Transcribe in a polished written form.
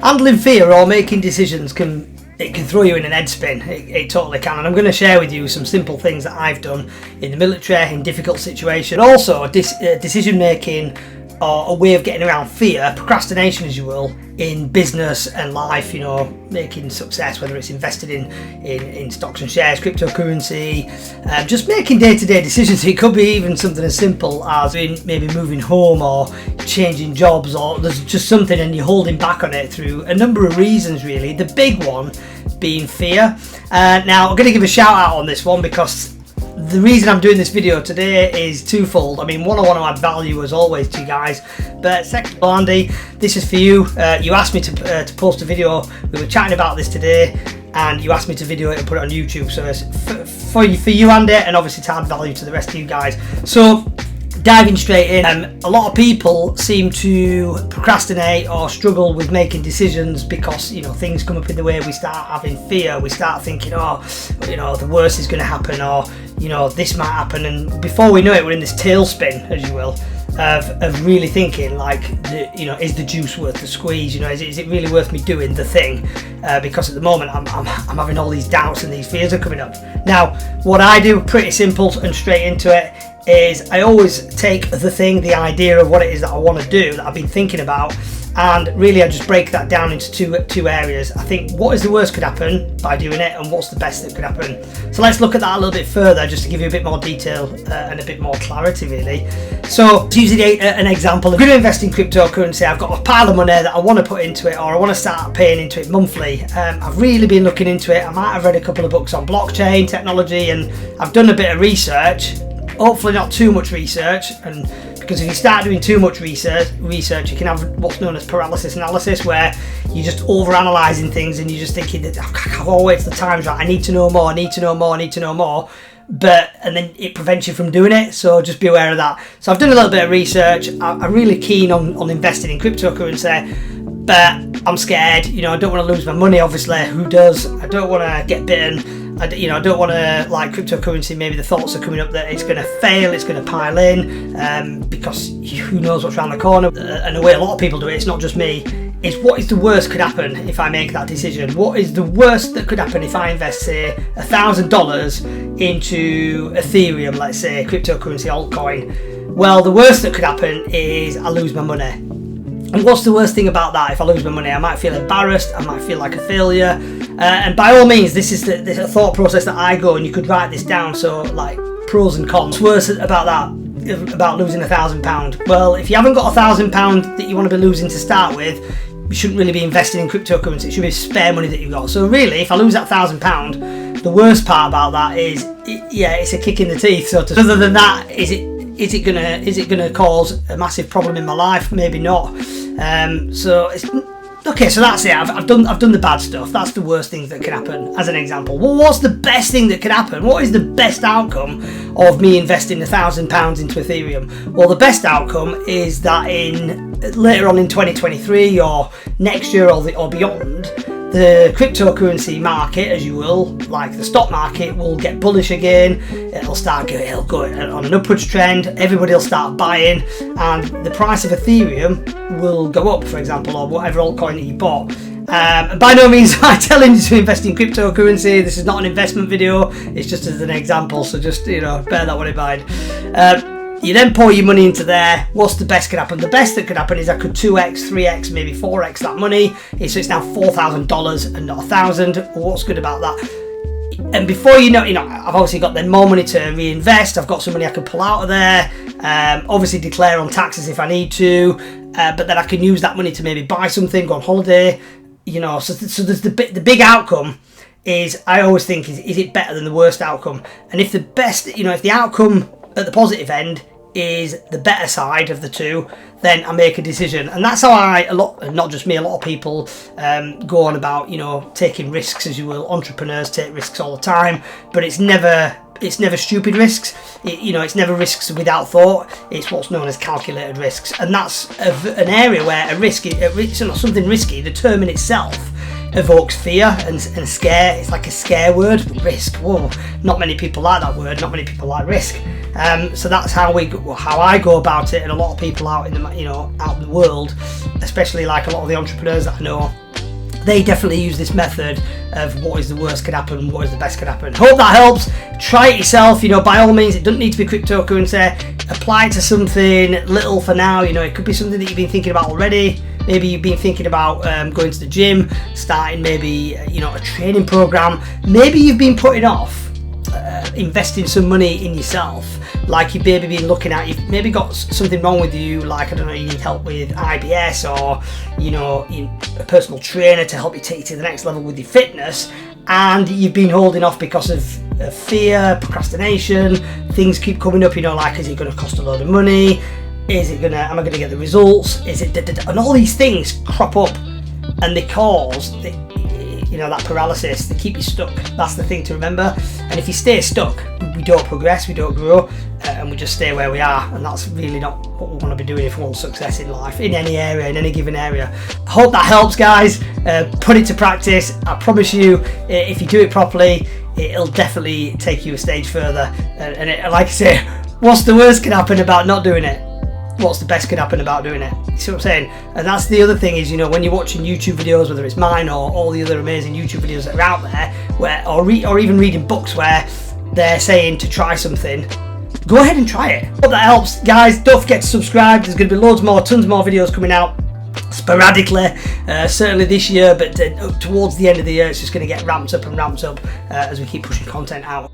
Handling fear or making decisions can throw you in an head spin. It totally can, and I'm going to share with you some simple things that I've done in the military, in difficult situations. Also, decision making or a way of getting around fear, procrastination as you will, in business and life, you know, making success, whether it's invested in stocks and shares, cryptocurrency, just making day-to-day decisions. It could be even something as simple as maybe moving home or changing jobs, or there's just something and you're holding back on it through a number of reasons really. The big one being fear. Now I'm going to give a shout out on this one because the reason I'm doing this video today is twofold. I mean, one, I want to add value as always to you guys, but second, Andy, this is for you. You asked me to post a video. We were chatting about this today, and you asked me to video it and put it on YouTube. So it's for you, Andy, and obviously to add value to the rest of you guys. So diving straight in, a lot of people seem to procrastinate or struggle with making decisions because, you know, things come up in the way. We start having fear. We start thinking, oh, you know, the worst is going to happen, or, you know, this might happen. And before we know it, we're in this tailspin, as you will, of really thinking like, you know, is the juice worth the squeeze? You know, is it really worth me doing the thing? Because at the moment I'm having all these doubts and these fears are coming up. Now, what I do, pretty simple and straight into it, is I always take the thing, the idea of what it is that I want to do, that I've been thinking about, and really I just break that down into two areas. I think what is the worst could happen by doing it, and what's the best that could happen. So let's look at that a little bit further, just to give you a bit more detail and a bit more clarity really. So using an example, I'm going to invest in cryptocurrency. I've got a pile of money that I want to put into it, or I want to start paying into it monthly. I've really been looking into it. I might have read a couple of books on blockchain technology, and I've done a bit of research. Hopefully not too much research, and because if you start doing too much research, you can have what's known as paralysis analysis, where you're just overanalyzing things and you're just thinking that, oh, wait till the time's right, I need to know more, and then it prevents you from doing it. So just be aware of that. So I've done a little bit of research. I'm really keen on investing in cryptocurrency, but I'm scared. You know, I don't want to lose my money, obviously. Who does? I don't want to get bitten. I don't want to, like cryptocurrency, maybe the thoughts are coming up that it's going to fail, it's going to pile in, because who knows what's around the corner. And the way a lot of people do it, it's not just me, is what is the worst could happen if I make that decision? What is the worst that could happen if I invest, say, $1,000 into Ethereum, let's say, cryptocurrency altcoin? Well, the worst that could happen is I lose my money. And what's the worst thing about that? If I lose my money, I might feel embarrassed, I might feel like a failure. And by all means, this is the thought process that I go, and you could write this down. So, like, pros and cons. What's worse about that, about losing £1,000? Well, if you haven't got £1,000 that you want to be losing to start with, you shouldn't really be investing in cryptocurrency. It should be spare money that you've got. So really, if I lose that £1,000, the worst part about that is, it's a kick in the teeth. So other than that, is it gonna cause a massive problem in my life? Maybe not. So it's okay. So that's it. I've done the bad stuff. That's the worst things that can happen. As an example, well, what's the best thing that can happen? What is the best outcome of me investing £1,000 into Ethereum? Well, the best outcome is that later on in 2023 or next year or beyond, the cryptocurrency market, as you will, like the stock market, will get bullish again. It'll go on an upwards trend. Everybody will start buying, and the price of Ethereum will go up, for example, or whatever altcoin that you bought. By no means am I telling you to invest in cryptocurrency. This is not an investment video. It's just as an example. So just, bear that one in mind. You then pour your money into there. What's the best could happen? The best that could happen is I could 2x, 3x, maybe 4x that money. So it's now $4,000 and not $1,000. What's good about that? And before you know, I've obviously got then more money to reinvest. I've got some money I can pull out of there. Obviously declare on taxes if I need to. But then I can use that money to maybe buy something, go on holiday. So there's the big outcome. Is I always think is it better than the worst outcome? And if the best, if the outcome at the positive end is the better side of the two, then I make a decision. And that's how not just me, a lot of people go on about, taking risks, as you will. Entrepreneurs take risks all the time, but it's never stupid risks. It's never risks without thought. It's what's known as calculated risks. And that's an area where something risky, the term in itself evokes fear and scare. It's like a scare word. Risk. Whoa, not many people like that word. Not many people like risk. So that's how I go about it, and a lot of people out in the world, especially like a lot of the entrepreneurs that I know, they definitely use this method of what is the worst could happen, what is the best could happen. Hope that helps. Try it yourself, you know, by all means. It doesn't need to be cryptocurrency. Apply it to something little for now. You know, it could be something that you've been thinking about already. Maybe you've been thinking about going to the gym, starting maybe, you know, a training program. Maybe you've been putting off investing some money in yourself, like you've maybe been looking at, you've maybe got something wrong with you, like, I don't know, you need help with IBS, or, you know, a personal trainer to help you take you to the next level with your fitness, and you've been holding off because of fear, procrastination. Things keep coming up, you know, like, is it going to cost a load of money? Am I going to get the results? And all these things crop up, and they cause you know, that paralysis. They keep you stuck. That's the thing to remember. And if you stay stuck, we don't progress, we don't grow, and we just stay where we are. And that's really not what we want to be doing if we want success in life, in any area, in any given area. I hope that helps, guys. Put it to practice. I promise you, if you do it properly, it'll definitely take you a stage further. Like I say, what's the worst can happen about not doing it? What's the best could happen about doing it? You see what I'm saying? And that's the other thing is, you know, when you're watching YouTube videos, whether it's mine or all the other amazing YouTube videos that are out there, or even reading books where they're saying to try something, go ahead and try it. Hope that helps, guys. Don't forget to subscribe. There's going to be tons more videos coming out sporadically, certainly this year, but towards the end of the year, it's just going to get ramped up as we keep pushing content out.